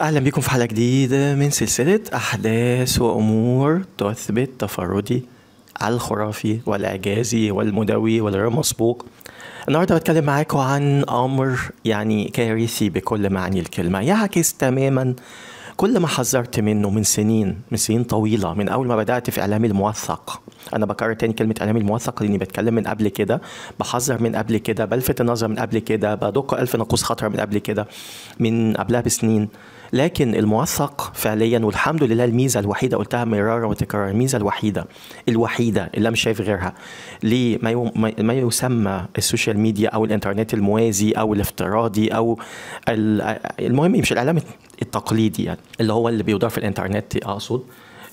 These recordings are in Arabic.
أهلا بكم في حلقة جديدة من سلسلة أحداث وأمور تثبت تفردي الخرافي والإعجازي والمدوي والغير مسبوق. النهاردة بتكلم معاكم عن أمر يعني كارثي بكل معنى الكلمة، يعكس تماما كل ما حذرت منه من سنين طويلة، من أول ما بدأت في إعلامي الموثق. أنا بكرر تاني كلمة إعلامي الموثق لأني بتكلم من قبل كده، بحذر من قبل كده، بلفت النظر من قبل كده، بدق ألف ناقوس خطر من قبل كده، من قبلها بسنين. لكن الموثق فعليا، والحمد لله، الميزة الوحيدة قلتها مرارا وتكرارا، الميزة الوحيدة اللي مش شايف غيرها ما يسمى السوشيال ميديا أو الإنترنت الموازي أو الافتراضي أو المهم مش الإعلام التقليدي، يعني اللي هو اللي بيدار في الإنترنت أقصد.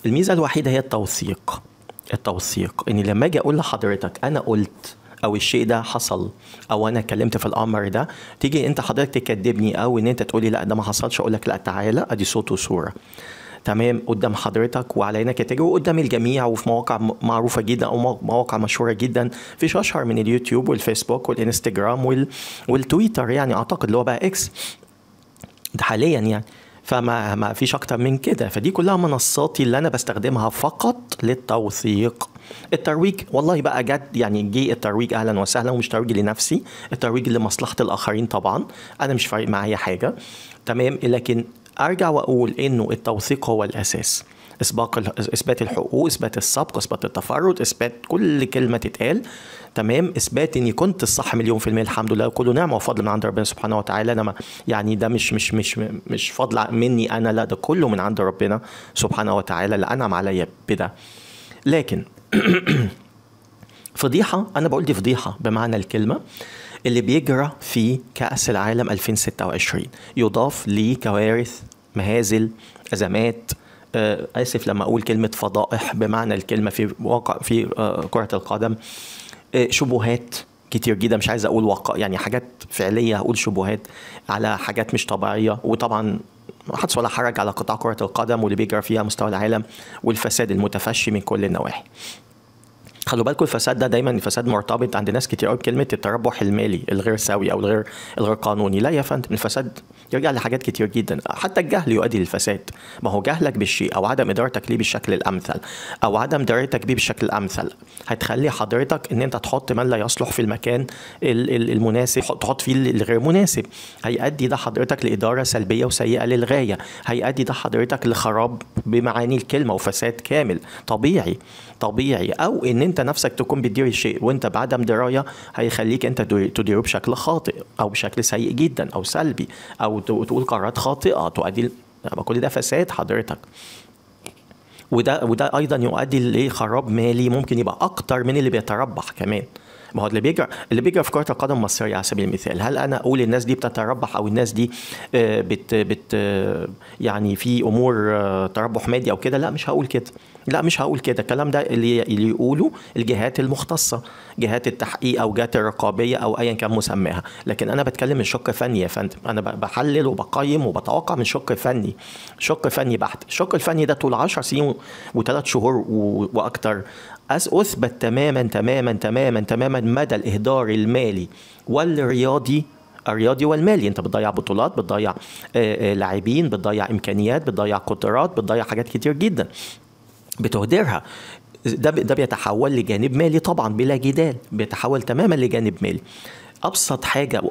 الميزة الوحيدة هي التوثيق إني لما أجي أقول لحضرتك أنا قلت او الشيء ده حصل او انا اتكلمت في الامر ده، تيجي انت حضرتك تكذبني او ان انت تقولي لا ده ما حصلش، اقول لك لا تعالى ادي صوت وصوره تمام قدام حضرتك وعلى عينك يا تاجر وقدام الجميع، وفي مواقع معروفه جدا او مواقع مشهوره جدا، فيش اشهر من اليوتيوب والفيسبوك والانستجرام والتويتر، يعني اعتقد اللي هو بقى اكس ده حاليا يعني. فما فيش اكتر من كده. فدي كلها منصاتي اللي انا بستخدمها فقط للتوثيق. الترويج والله بقى جد، يعني جه الترويج اهلا وسهلا، ومش ترويج لنفسي، الترويج لمصلحه الاخرين طبعا، انا مش فارق معايا حاجه تمام. لكن ارجع واقول انه التوثيق هو الاساس، اثبات الحقوق، اثبات السبق، اثبات التفرد، اثبات كل كلمه تتقال تمام، اثبات اني كنت الصح 100% الحمد لله، كله نعمه وفضل من عند ربنا سبحانه وتعالى. انا يعني ده مش فضل مني انا، لا ده كله من عند ربنا سبحانه وتعالى اللي انعم عليا بده. لكن فضيحه، انا بقول دي فضيحه بمعنى الكلمه، اللي بيجرى في كأس العالم 2026 يضاف لكوارث، مهازل، ازمات، آسف لما أقول كلمة فضائح بمعنى الكلمة في كرة القدم، شبهات كتير جدا، مش عايز أقول يعني حاجات فعلية، هقول شبهات على حاجات مش طبيعية. وطبعا حدث ولا حرج على قطاع كرة القدم واللي بيجرى فيها مستوى العالم والفساد المتفشي من كل النواحي. خلوا بالكم الفساد ده دايما الفساد مرتبط عند ناس كتير قوي بكلمه التربح المالي الغير سوي او الغير قانوني. لا يا فندم، الفساد يرجع لحاجات كتير جدا، حتى الجهل يؤدي للفساد. ما هو جهلك بالشيء او عدم ادارتك ليه بالشكل الامثل او عدم درايتك بيه بالشكل الامثل هتخلي حضرتك ان انت تحط من لا يصلح في المكان المناسب، تحط فيه الغير مناسب، هيؤدي ده حضرتك لاداره سلبيه وسيئه للغايه، هيؤدي ده حضرتك لخراب بمعاني الكلمه وفساد كامل طبيعي. او ان انت نفسك تكون بتدير الشيء وانت بعدم درايه، هيخليك انت تديره بشكل خاطئ او بشكل سيء جدا او سلبي، او تقول قرارات خاطئه تؤدي كل ده فساد حضرتك. وده ايضا يؤدي لخراب مالي ممكن يبقى اكتر من اللي بيتربح كمان. ما هو اللي بيجرى في كرة القدم المصرية على سبيل المثال، هل أنا أقول الناس دي بتتربح أو الناس دي بت يعني في أمور تربح مادي أو كده؟ لا مش هقول كده. الكلام ده اللي يقولوا الجهات المختصة، جهات التحقيق أو جهات الرقابية أو أيا كان مسماها. لكن أنا بتكلم من شق فني يا فندم، أنا بحلل وبقيم وبتوقع من شق فني بحت. الشق الفني ده طول 10 سنين و3 شهور وأكتر أثبت تماما مدى الإهدار المالي والرياضي والمالي. انت بتضيع بطولات، بتضيع لاعبين، بتضيع امكانيات، بتضيع قدرات، بتضيع حاجات كتير جدا بتهدرها. ده بيتحول لجانب مالي طبعا بلا جدال، بيتحول تماما لجانب مالي. ابسط حاجه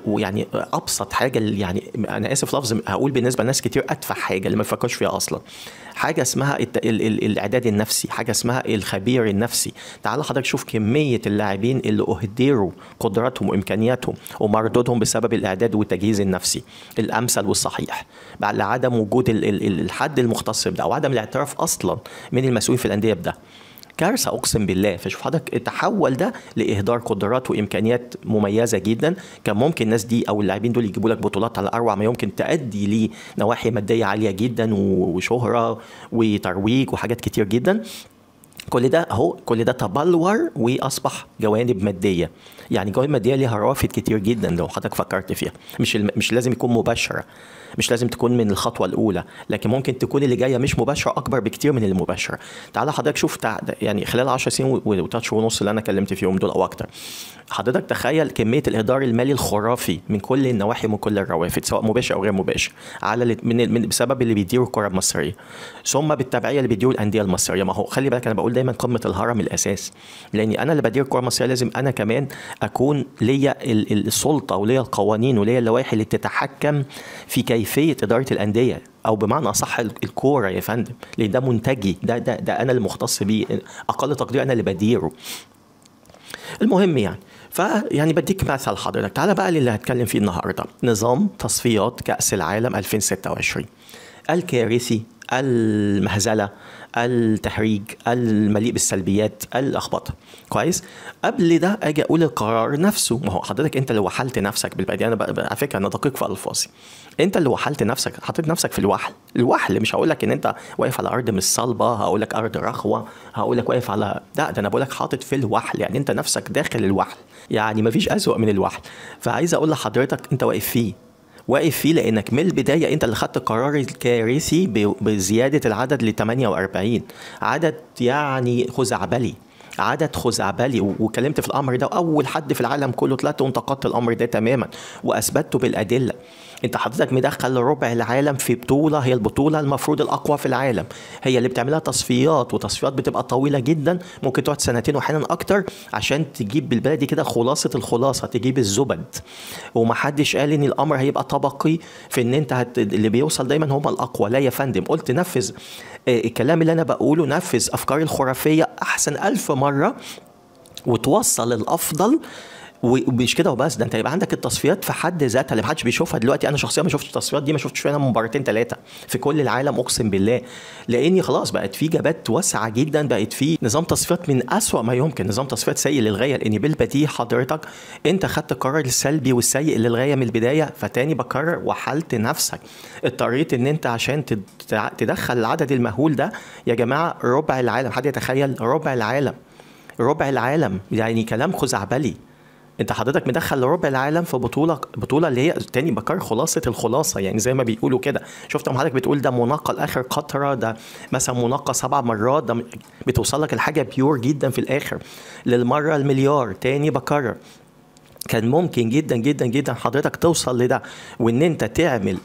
يعني انا اسف لفظ هقول بالنسبه لناس كتير ادفع حاجه اللي ما يفكرش فيها اصلا، حاجه اسمها الاعداد النفسي، حاجه اسمها الخبير النفسي. تعال حضرتك شوف كميه اللاعبين اللي اهدروا قدراتهم وامكانياتهم ومردودهم بسبب الاعداد والتجهيز النفسي الامثل والصحيح، بعد عدم وجود الحد المختص بده او عدم الاعتراف اصلا من المسؤولين في الانديه بده. كارثه اقسم بالله. فشوف حضرتك التحول ده لاهدار قدرات وامكانيات مميزه جدا، كان ممكن الناس دي او اللاعبين دول يجيبوا لك بطولات على اروع ما يمكن، تؤدي لنواحي ماديه عاليه جدا وشهره وترويج وحاجات كتير جدا. كل ده تبلور واصبح جوانب ماديه. يعني جوانب ماديه ليها روافد كتير جدا لو حضرتك فكرت فيها، مش لازم يكون مباشره. مش لازم تكون من الخطوه الاولى، لكن ممكن تكون اللي جايه مش مباشره اكبر بكتير من المباشره. تعالى حضرتك شوف يعني خلال 10 سنين و3 شهور ونص اللي انا كلمت فيهم دول او اكتر، حضرتك تخيل كميه الاهدار المالي الخرافي من كل النواحي ومن كل الروافد سواء مباشر او غير مباشر على من بسبب اللي بيديروا الكره المصريه، ثم بالتبعيه اللي بيديروا الانديه المصريه. ما هو خلي بالك انا بقول دايما قمه الهرم الاساس، لاني انا اللي بدير الكره المصريه لازم انا كمان اكون ليا السلطه وليا القوانين وليا اللوائح اللي تتحكم في كيفيه اداره الانديه، او بمعنى اصح الكوره يا فندم، لان ده منتجي، ده انا اللي مختص بيه، اقل تقدير انا اللي بديره. المهم يعني بديك مثل حضرتك. تعالى بقى للي هتكلم فيه النهارده، نظام تصفيات كأس العالم 2026 الكارثي، المهزله، التحريج، المليء بالسلبيات، الاخباط. كويس. قبل ده اجي اقول القرار نفسه. ما هو حضرتك انت اللي وحلت نفسك بالبدايه، انا على فكره انا دقيق في الفاظي، انت اللي وحلت نفسك، حطيت نفسك في الوحل. مش هقول لك ان انت واقف على ارض مش صلبه، هقول لك ارض رخوه، هقول لك واقف على ده انا بقول لك حاطط في الوحل، يعني انت نفسك داخل الوحل، يعني مفيش اسوأ من الوحل. فعايز اقول لحضرتك انت واقف فيه لانك من البدايه انت اللي خدت القرار الكارثي بزياده العدد ل 48، عدد يعني خزعبلي. وكلمت في الامر ده، اول حد في العالم كله طلعت وانتقدت الامر ده تماما واثبته بالادله. انت حضرتك مدخل ربع العالم في بطوله هي البطوله المفروض الاقوى في العالم، هي اللي بتعملها تصفيات، وتصفيات بتبقى طويله جدا، ممكن تقعد سنتين واحيانا اكتر عشان تجيب بالبلدي كده خلاصه الخلاصه، تجيب الزبد. ومحدش قال ان الامر هيبقى طبقي في ان انت اللي بيوصل دايما هم الاقوى. لا يا فندم، قلت نفذ الكلام اللي انا بقوله، نفذ افكاري الخرافيه احسن 1000 مره وتوصل الافضل. ومش كده وبس، ده انت يبقى عندك التصفيات في حد ذاتها اللي محدش بيشوفها دلوقتي. انا شخصيا ما شفتش التصفيات دي، ما شفتش فيها مباراتين 3 في كل العالم اقسم بالله، لاني خلاص بقت في جبات واسعه جدا، بقت في نظام تصفيات من اسوأ ما يمكن، نظام تصفيات سيء للغايه، لان بالبديهي حضرتك انت خدت القرار السلبي والسيء للغايه من البدايه. فتاني بكرر، وحلت نفسك، اضطريت ان انت عشان تدخل العدد المهول ده. يا جماعه ربع العالم، حد يتخيل ربع العالم يعني كلام خزعبلي. انت حضرتك مدخل ربع العالم في بطوله اللي هي تاني بكار خلاصه الخلاصه، يعني زي ما بيقولوا كده. شفت حضرتك بتقول ده منقى لاخر قطره، ده مثلا منقى 7 مرات، ده بتوصل لك الحاجه بيور جدا في الاخر للمره المليار. تاني بكرر، كان ممكن جدا جدا جدا حضرتك توصل لده، وان انت تعمل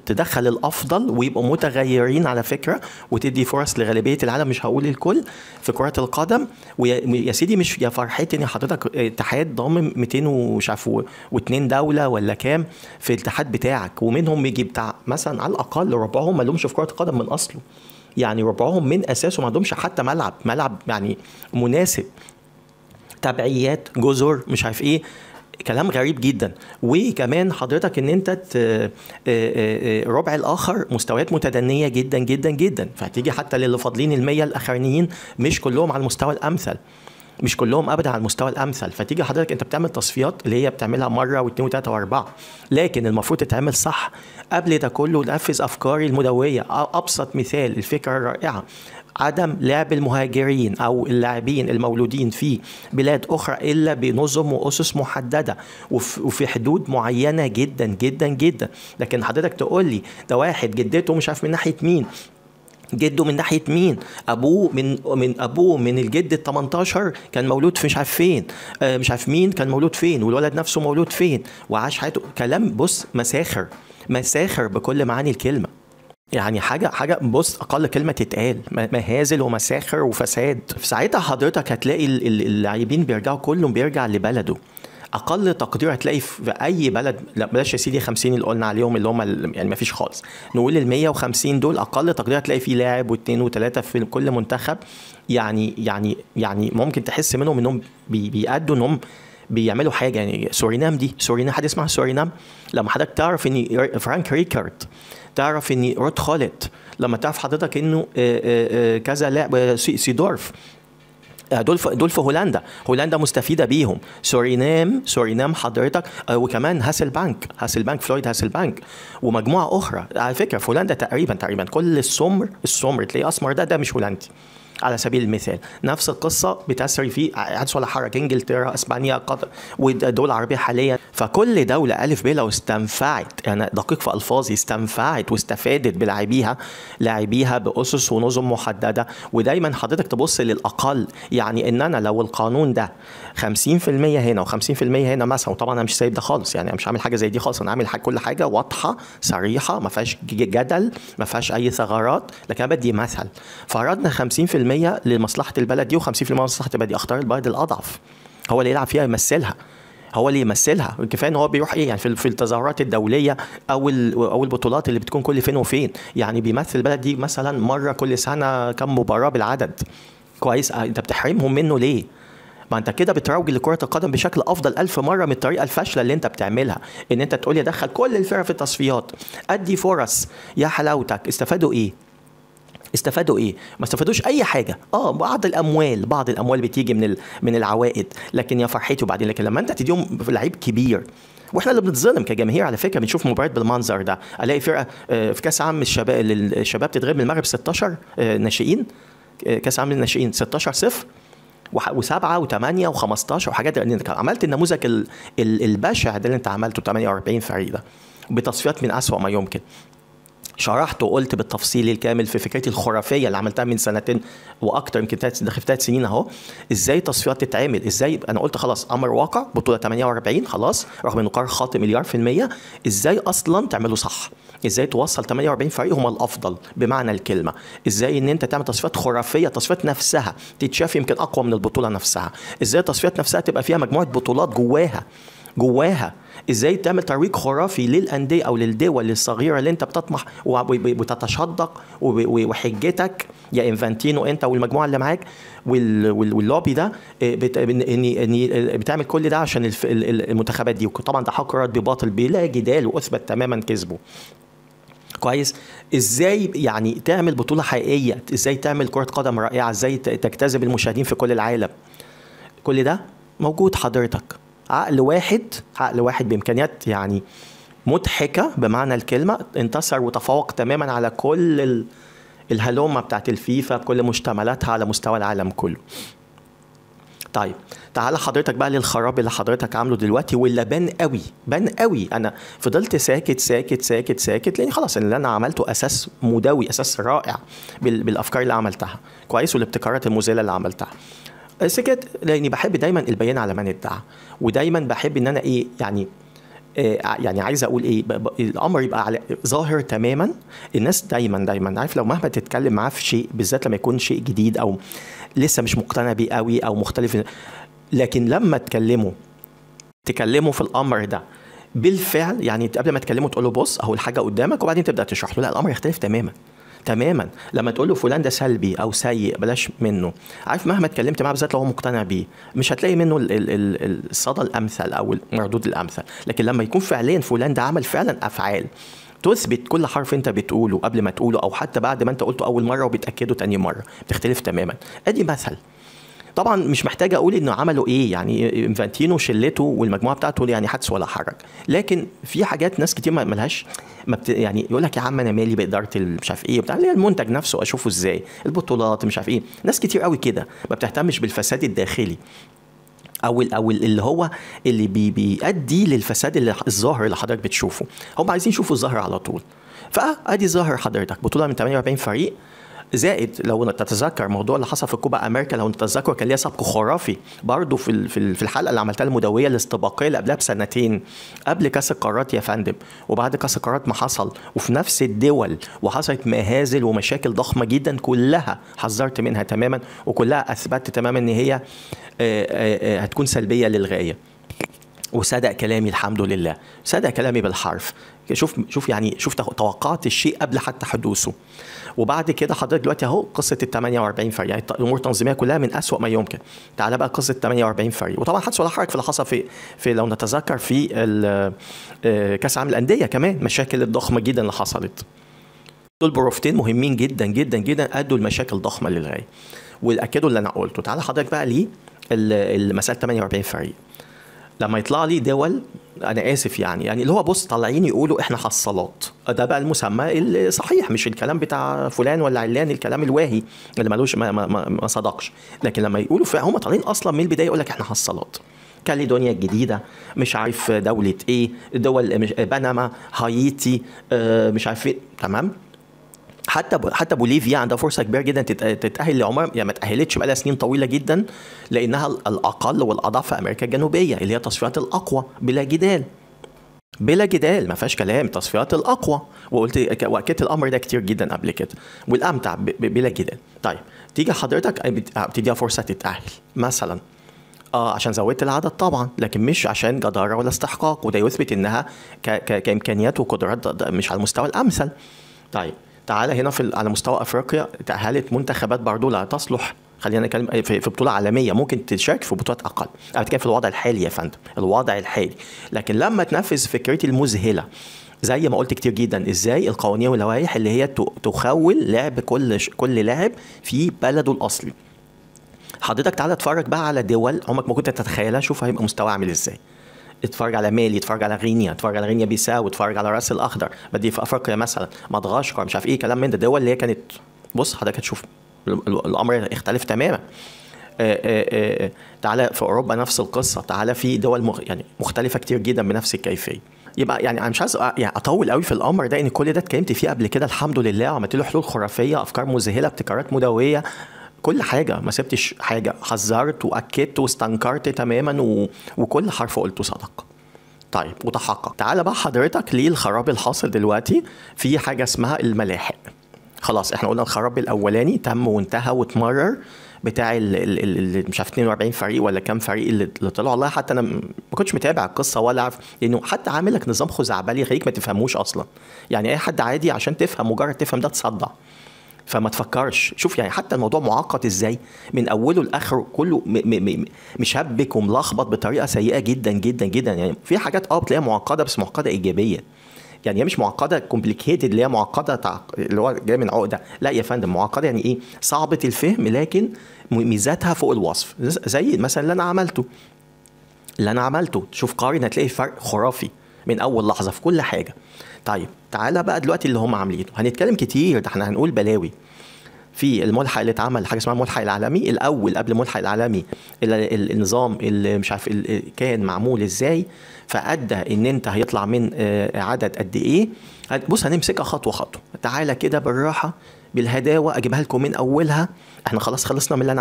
تدخل الافضل ويبقوا متغيرين على فكره، وتدي فرص لغالبيه العالم، مش هقول الكل، في كره القدم. ويا سيدي مش يا فرحتي ان حضرتك اتحاد ضامن 200 ومش عارف و2 دوله ولا كام في الاتحاد بتاعك، ومنهم يجي بتاع مثلا على الاقل ربعهم ما لهمش في كره القدم من اصله، يعني ربعهم من اساسه ما عندهمش حتى ملعب يعني مناسب، تبعيات، جزر، مش عارف ايه، كلام غريب جدا. وكمان حضرتك ان انت ربع الاخر مستويات متدنيه جدا جدا جدا، فهتيجي حتى للي فاضلين ال100 الاخرانيين مش كلهم على المستوى الامثل، مش كلهم ابدا على المستوى الامثل. فتيجي حضرتك انت بتعمل تصفيات اللي هي بتعملها مره واثنين وثلاثه واربعه، لكن المفروض تتعمل صح. قبل ده كله نفذ افكاري المدويه. ابسط مثال، الفكره الرائعه، عدم لعب المهاجرين او اللاعبين المولودين في بلاد اخرى الا بنظم واسس محدده وفي حدود معينه جدا جدا جدا. لكن حضرتك تقول لي ده واحد جدته مش عارف من ناحيه مين، جده من ناحيه مين، ابوه من الجد ال 18 كان مولود في مش عارف فين، مش عارف مين كان مولود فين، والولد نفسه مولود فين وعاش حياته. كلام بص مساخر بكل معاني الكلمه، يعني حاجه بص اقل كلمه تتقال، مهازل ومساخر وفساد. في ساعتها حضرتك هتلاقي اللاعبين كلهم بيرجع لبلده. اقل تقدير هتلاقي في اي بلد، لا بلاش يا سيدي 50 اللي قلنا عليهم اللي هم يعني ما فيش خالص، نقول ال 150 دول اقل تقدير هتلاقي فيه لاعب واثنين وثلاثه في كل منتخب، يعني ممكن تحس منهم انهم بيأدوا انهم بيعملوا حاجه. يعني سورينام، حد اسمها سورينام؟ لما حضرتك تعرف ان فرانك ريكارد، تعرف ان رود خالد، لما تعرف حضرتك انه كذا لاعب، سيدورف، دول في هولندا مستفيده بيهم. سورينام حضرتك، وكمان هاسلبانك، فلويد هاسلبانك، ومجموعه اخرى. على فكره في هولندا تقريبا كل السمر تلاقيه اسمر، ده مش هولندي على سبيل المثال. نفس القصه بتسري في حدث ولا حرج انجلترا، اسبانيا، قطر، والدول العربيه حاليا. فكل دولة ألف ب لو استنفعت، أنا دقيق في ألفاظي، استنفعت واستفادت لاعبيها بأسس ونظم محددة. ودايما حضرتك تبص للأقل، يعني إن أنا لو القانون ده 50% هنا و50% هنا مثلا، وطبعا أنا مش سايب ده خالص، يعني أنا مش عامل حاجة زي دي خالص، أنا عامل كل حاجة واضحة صريحة، ما فيهاش جدل، ما فيهاش أي ثغرات، لكن أنا بدي مثل. فرضنا 50% لمصلحة البلد دي و50% لمصلحة البلد دي، أختار البلد الأضعف، هو اللي يلعب فيها يمثلها، هو اللي يمثلها. كفايه ان هو بيروح ايه يعني في التظاهرات الدوليه او البطولات اللي بتكون كل فين وفين، يعني بيمثل البلد دي مثلا مره كل سنه كم مباراه بالعدد. كويس، انت بتحرمهم منه ليه؟ ما انت كده بتروج لكرة القدم بشكل افضل 1000 مرة من الطريقة الفاشلة اللي انت بتعملها، ان انت تقول لي دخل كل الفرق في التصفيات، ادي فرص. يا حلاوتك، استفادوا ايه؟ استفادوا ايه؟ ما استفادوش اي حاجه. بعض الاموال بتيجي من العوائد، لكن يا فرحتي. وبعدين لكن لما انت تديهم لعيب كبير، واحنا اللي بنتظلم كجماهير على فكره، بنشوف مباريات بالمنظر ده. الاقي فرقه في كاس عام الشباب تتغلب من المغرب 16 ناشئين، كاس عام الناشئين 16-0 و7 و8 و15 وحاجات. عملت النموذج البشع ده اللي انت عملته 48 فريق ده بتصفيات من اسوأ ما يمكن. شرحت وقلت بالتفصيل الكامل في فكرتي الخرافيه اللي عملتها من سنتين واكتر، يمكن داخل في 3 سنين اهو، ازاي تصفيات تتعمل، ازاي. انا قلت خلاص امر واقع، بطوله 48 خلاص، رغم انه قرار خاطئ مليار في الميه. ازاي اصلا تعمله صح؟ ازاي توصل 48 فريق هم الافضل بمعنى الكلمه؟ ازاي ان انت تعمل تصفيات خرافيه، تصفيات نفسها تتشاف يمكن اقوى من البطوله نفسها؟ ازاي التصفيات نفسها تبقى فيها مجموعه بطولات جواها؟ ازاي تعمل ترويج خرافي للانديه او للدول الصغيره اللي انت بتطمح وتتشدق، وحجتك يا انفانتينو انت والمجموعه اللي معاك واللوبي ده بتعمل كل ده عشان المنتخبات دي. وطبعا ده حق رد باطل بلا جدال، واثبت تماما كذبه. كويس. ازاي يعني تعمل بطوله حقيقيه؟ ازاي تعمل كره قدم رائعه؟ ازاي تجتذب المشاهدين في كل العالم؟ كل ده موجود حضرتك. عقل واحد بإمكانيات يعني مضحكة بمعنى الكلمة انتصر وتفوق تماما على كل الهلومة بتاعت الفيفا بكل مشتملاتها على مستوى العالم كله. طيب تعالى حضرتك بقى للخراب اللي حضرتك عامله دلوقتي، واللي بان قوي. انا فضلت ساكت لان خلاص اللي انا عملته اساس مدوي، اساس رائع بالافكار اللي عملتها كويس، والابتكارات المذهله اللي عملتها. سكت لاني بحب دايما البيان على من ادعى، ودايما بحب ان انا ايه يعني عايز اقول ايه، الامر يبقى على ظاهر تماما. الناس دايما عارف، لو مهما تتكلم معاه في شيء، بالذات لما يكون شيء جديد او لسه مش مقتنع بيه قوي او مختلف، لكن لما تكلمه في الامر ده بالفعل، يعني قبل ما تكلمه تقول له بص اهو الحاجه قدامك، وبعدين تبدا تشرح له، لا الامر يختلف تماما. لما تقول له فلان ده سلبي او سيء بلاش منه، عارف مهما اتكلمت معاه بالذات لو هو مقتنع بيه مش هتلاقي منه الصدى الامثل او المردود الامثل. لكن لما يكون فعليا فلان ده عمل فعلا افعال تثبت كل حرف انت بتقوله قبل ما تقوله، او حتى بعد ما انت قلته اول مره وبتاكده تاني مره، بتختلف تماما. ادي مثل. طبعا مش محتاج اقول انه عملوا ايه، يعني انفانتينو شلته والمجموعه بتاعته يعني حدث ولا حرج. لكن في حاجات ناس كتير ملهاش يعني يقول لك يا عم انا مالي باداره مش عارف ايه بتاع المنتج نفسه، اشوفه ازاي، البطولات مش عارف ايه. ناس كتير قوي كده ما بتهتمش بالفساد الداخلي او اللي هو اللي بيؤدي للفساد الظاهر اللي حضرتك بتشوفه. هم عايزين يشوفوا الظاهر على طول. فادي ظاهر حضرتك، بطوله من 48 فريق، زائد لو تتذكر الموضوع اللي حصل في كوبا امريكا، لو تتذكر كان ليها سبق خرافي برضه في الحلقه اللي عملتها المدويه الاستباقيه اللي قبلها بسنتين، قبل كاس القارات يا فندم وبعد كاس القارات ما حصل، وفي نفس الدول، وحصلت مهازل ومشاكل ضخمه جدا كلها حذرت منها تماما، وكلها اثبتت تماما ان هي هتكون سلبيه للغايه. وصدق كلامي الحمد لله، صدق كلامي بالحرف. شوف يعني توقعت الشيء قبل حتى حدوثه. وبعد كده حضرتك دلوقتي اهو قصه ال 48 فريق، يعني الامور التنظيميه كلها من أسوأ ما يمكن. تعالى بقى قصه 48 فريق، وطبعا حدث ولا حرج في اللي حصل في لو نتذكر في كاس العالم للانديه كمان، مشاكل الضخمه جدا اللي حصلت. دول بروفتين مهمين جدا جدا جدا ادوا المشاكل ضخمه للغايه واكدوا اللي انا قلته. تعالى حضرتك بقى ليه المساله 48 فريق. لما يطلع لي دول، انا اسف يعني اللي هو بص طالعين يقولوا احنا حصالات، ده بقى المسمى الصحيح، مش الكلام بتاع فلان ولا علان، الكلام الواهي اللي ملوش ما صدقش. لكن لما يقولوا هم طالعين اصلا من البدايه يقول لك احنا حصالات. كاليدونيا الجديده، مش عارف دوله ايه، دول مش بنما، هايتي، مش عارف ايه. تمام. حتى بوليفيا عندها فرصه كبيره جدا تتاهل لعمر، يعني ما تاهلتش بقى لها سنين طويله جدا، لانها الاقل والاضعف في امريكا الجنوبيه، اللي هي التصفيات الاقوى بلا جدال. بلا جدال، ما فيهاش كلام، تصفيات الاقوى. وقلت واكدت الامر ده كتير جدا قبل كده، والامتع بلا جدال. طيب تيجي حضرتك بتديها فرصه تتاهل مثلا، عشان زودت العدد طبعا، لكن مش عشان جداره ولا استحقاق، وده يثبت انها كامكانيات وقدرات مش على المستوى الامثل. طيب تعالى هنا على مستوى افريقيا، تاهلت منتخبات برضو لا تصلح، خلينا نتكلم في بطوله عالميه، ممكن تشارك في بطولات اقل. انا بتكلم في الوضع الحالي يا فندم، الوضع الحالي. لكن لما تنفذ فكرتي المذهله زي ما قلت كتير جدا، ازاي القوانين واللوائح اللي هي تخول لعب كل لاعب في بلده الاصلي. حضرتك تعالى اتفرج بقى على دول عمرك ما كنت تتخيلها، شوف هيبقى مستوى عامل ازاي. اتفرج على مالي، اتفرج على غينيا، اتفرج على غينيا بيساو، اتفرج على راس الاخضر، بدي في افريقيا مثلا مدغشقر، مش عارف ايه كلام من ده، دول اللي هي كانت، بص حضرتك هتشوف الامر يختلف تماما. تعالى في اوروبا نفس القصه، تعالى في دول يعني مختلفه كتير جدا بنفس الكيفيه. يبقى يعني انا مش عايز يعني اطول قوي في الامر ده، ان كل ده اتكلمت فيه قبل كده الحمد لله، وعملت له حلول خرافيه، افكار مذهله، ابتكارات مدويه، كل حاجه، ما سبتش حاجه، حذرت واكدت واستنكرت تماما، وكل حرف قلته صدق. طيب وتحقق. تعال بقى حضرتك للخراب الحاصل دلوقتي في حاجه اسمها الملاحق. خلاص احنا قلنا الخراب الاولاني تم وانتهى واتمرر، بتاع مش عارف 42 فريق ولا كام فريق اللي طلعوا. والله حتى انا ما كنتش متابع القصه ولا عارف، لانه حتى عامل لك نظام خزعبلي يخليك ما تفهموش اصلا. يعني اي حد عادي عشان تفهم، مجرد تفهم ده تصدع، فما تفكرش. شوف يعني حتى الموضوع معقد ازاي من اوله لاخره، كله مشبك وملخبط بطريقه سيئه جدا جدا جدا. يعني في حاجات بتلاقيها معقده، بس معقده ايجابيه. يعني هي مش معقده كومبليكيتد اللي هي معقده اللي هو جاي من عقده، لا يا فندم، معقده يعني ايه؟ صعبه الفهم، لكن ميزاتها فوق الوصف. زي مثلا اللي انا عملته، شوف قارن هتلاقي فرق خرافي من اول لحظه في كل حاجه. طيب تعالى بقى دلوقتي اللي هم عاملينه، هنتكلم كتير، ده احنا هنقول بلاوي في الملحق اللي اتعمل، حاجه اسمها الملحق العالمي الاول قبل الملحق العالمي. النظام اللي مش عارف كان معمول ازاي، فادى ان انت هيطلع من عدد قد ايه. بص هنمسكها خطوه خطوه، تعالى كده بالراحه بالهداوه، اجيبها لكم من اولها. احنا خلاص خلصنا من اللي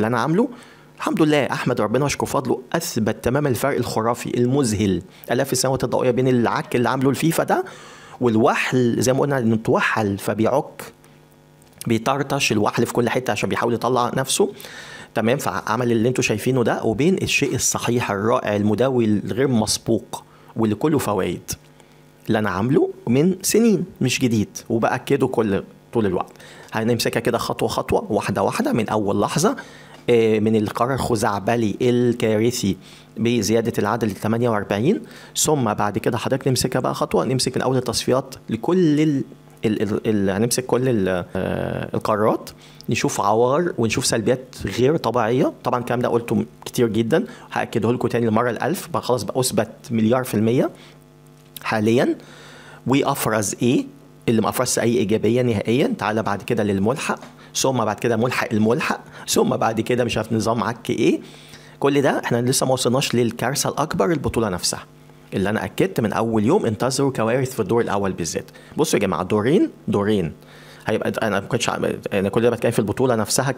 انا عامله الحمد لله، احمد ربنا واشكر فضله، اثبت تمام الفرق الخرافي المذهل الاف السنوات الضوئيه بين العك اللي عامله الفيفا ده والوحل، زي ما قلنا انه توحل فبيعك، بيطرطش الوحل في كل حته عشان بيحاول يطلع نفسه. تمام. فعمل اللي انتوا شايفينه ده، وبين الشيء الصحيح الرائع المدوي الغير مسبوق واللي كله فوائد اللي انا عامله من سنين، مش جديد، وباكده طول الوقت. هنمسكها كده خطوه خطوه، واحده واحده، من اول لحظه، من القرار الخزعبلي الكارثي بزياده العدد ل 48، ثم بعد كده حضرتك نمسكها بقى خطوه، نمسك من اول التصفيات لكل هنمسك كل القارات، نشوف عوار ونشوف سلبيات غير طبيعيه. طبعا الكلام ده قلته كتير جدا، هاكده لكم تاني المره الالف، بقى خلاص بقى اثبت مليار في الميه حاليا. وافرز ايه اللي ما افرزش اي ايجابيه نهائيا. تعالى بعد كده للملحق، ثم بعد كده ملحق الملحق، ثم بعد كده مش عارف نظام عك ايه. كل ده احنا لسه ما وصلناش للكارثه الاكبر، البطوله نفسها اللي انا اكدت من اول يوم انتظروا كوارث في الدور الاول بالذات. بصوا يا جماعه، دورين هيبقى، انا ما كنتش، انا كل ده بتكلم في البطوله نفسها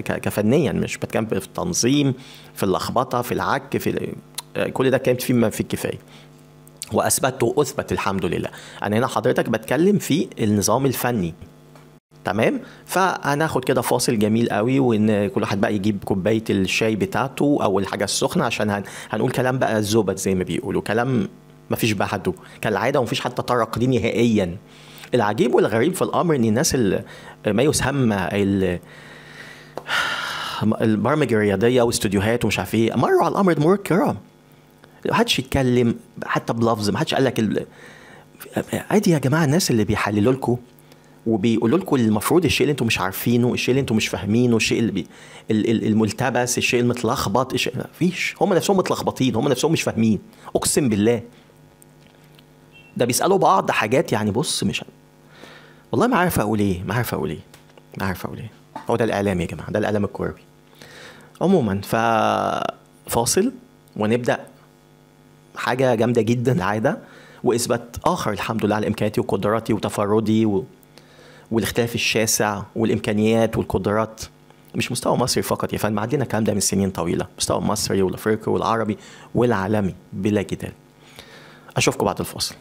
كفنيا، مش بتكلم في التنظيم، في اللخبطه، في العك، في كل ده اتكلمت فيه ما في الكفايه، واثبت واثبت الحمد لله. انا هنا حضرتك بتكلم في النظام الفني. تمام. فهناخد كده فاصل جميل قوي، وان كل واحد بقى يجيب كوبايه الشاي بتاعته او الحاجه السخنه، عشان هنقول كلام بقى الزبد زي ما بيقولوا، كلام مفيش بعده كالعاده، ومفيش حتى طرق دي نهائيا. العجيب والغريب في الامر ان الناس اللي ما يسمى البرامج الرياضيه واستوديوهات ومش عارف ايه، مروا على الامر مرور الكرام، ما حدش يتكلم حتى بلفظ، ما حدش قال لك عادي يا جماعه. الناس اللي بيحللوا لكم وبيقولوا لكم المفروض الشيء اللي انتم مش عارفينه، الشيء اللي انتم مش فاهمينه، الشيء اللي الملتبس، الشيء المتلخبط، مفيش، هم نفسهم متلخبطين، هم نفسهم مش فاهمين، اقسم بالله. ده بيسالوا بعض حاجات، يعني بص مش والله ما عارف اقول ايه، ما عارف اقول ايه. هو ده الاعلام يا جماعه، ده الاعلام الكروي عموما. فاصل ونبدأ حاجة جامدة جدا العادة، وإثبات آخر الحمد لله على إمكانياتي وقدراتي وتفردي والاختلاف الشاسع والإمكانيات والقدرات. مش مستوى مصري فقط يا فندم، عندنا الكلام ده من سنين طويلة، مستوى مصري والأفريقي والعربي والعالمي بلا جدال. أشوفكم بعد الفاصل.